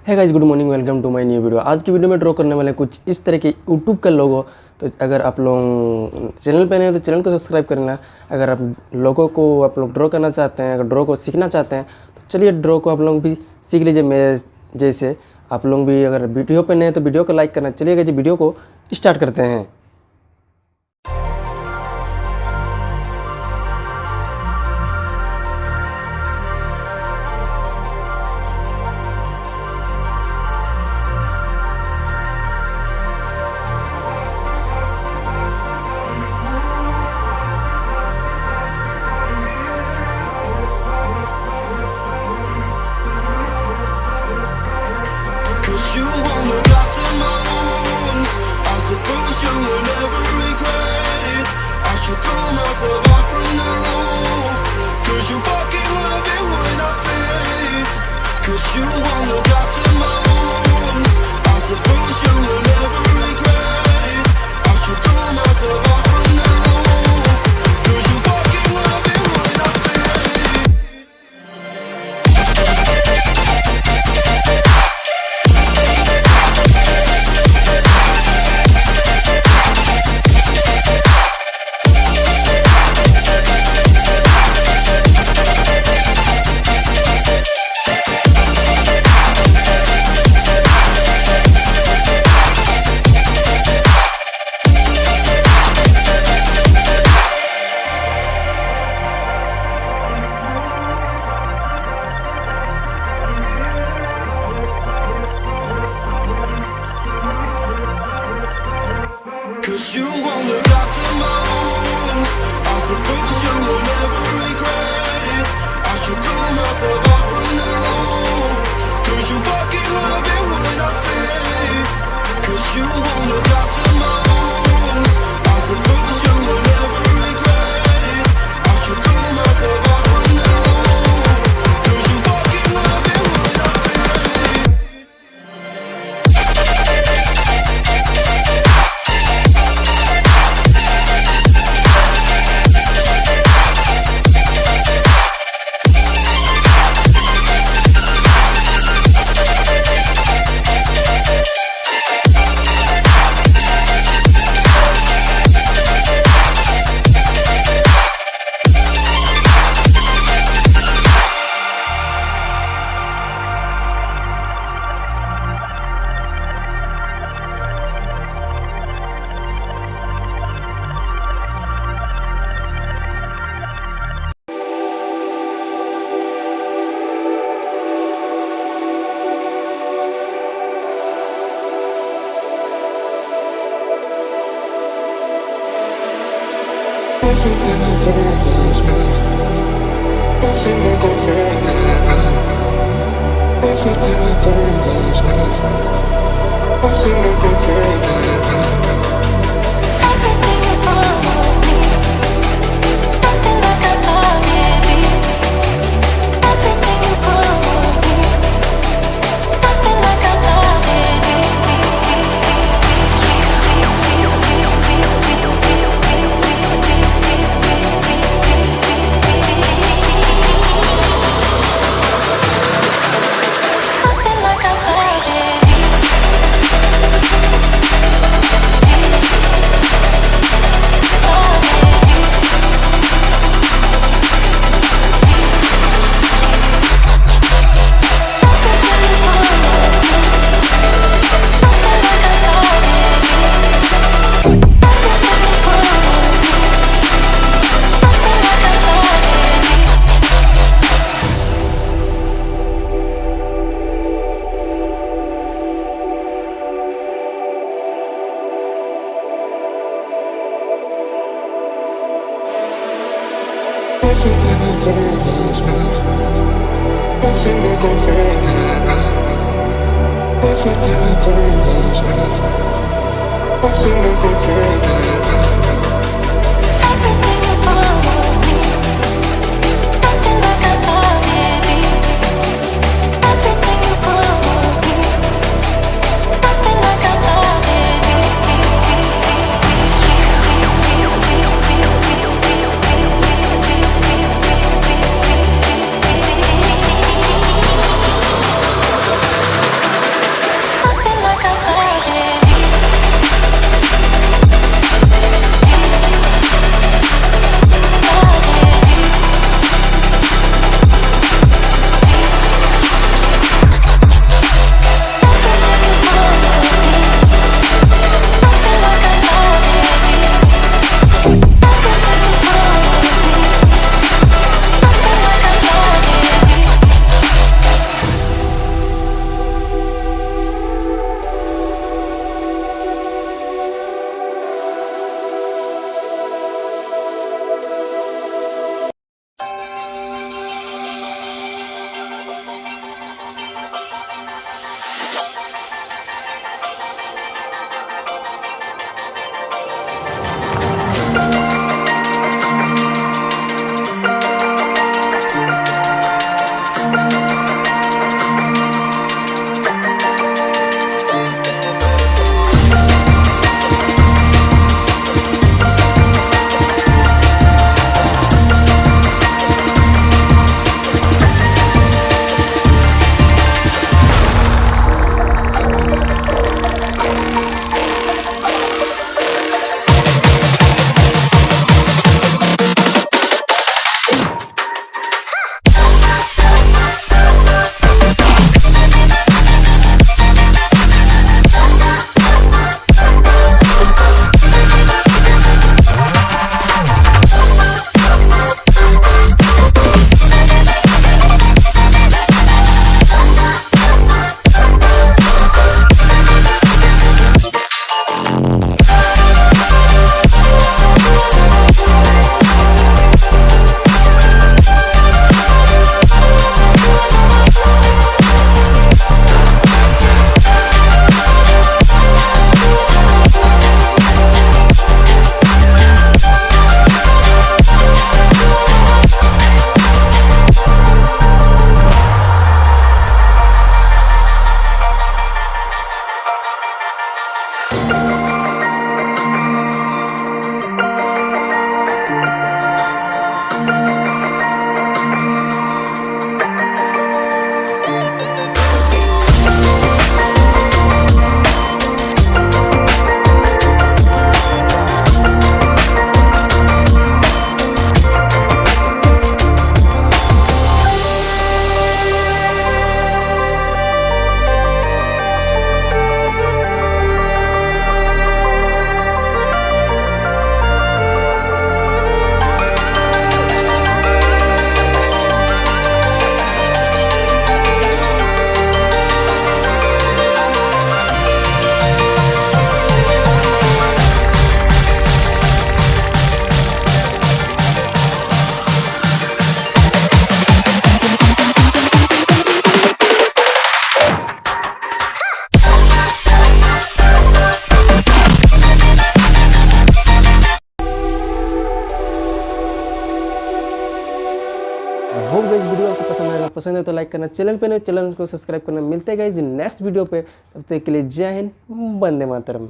है guys, good morning, welcome to my new video. आज की वीडियो में ड्रॉ करने वाले कुछ इस तरह के यूट्यूब का लोगो। तो अगर आप लोग चैनल पे नए हो तो चैनल को सब्सक्राइब करना। अगर आप लोगों को आप लोग ड्रॉ करना चाहते हैं, अगर ड्रॉ को सीखना चाहते हैं तो चलिए ड्रॉ को आप लोग भी सीख लीजिए मेरे जैसे। आप लोग भी अगर वीडियो पे नए हैं तो वीडियो को लाइक करना। चलिए जी वीडियो को स्टार्ट करते हैं। You won't look up to my wounds. I suppose you will never regret it. I should throw myself off from the roof, 'cause you fucking love it when I fade. 'Cause you won't look up to my wounds. I suppose you will never regret it. I should throw myself off from the roof, 'cause you fucking love it when I fade. Cause you won't look after my wounds. I suppose you will never regret it. I should throw myself off from the roof, 'cause you fucking love it when I fade. 'Cause you won't look after my wounds. I suppose you will never regret it. I should throw myself off from the roof, 'cause you fucking love it when I fade. Video आपको पसंद है तो like करना, channel पे नहीं channel को subscribe करना। मिलते हैं गाइस नेक्स्ट वीडियो पे, तब तक के लिए जय हिंद, वंदे मातरम।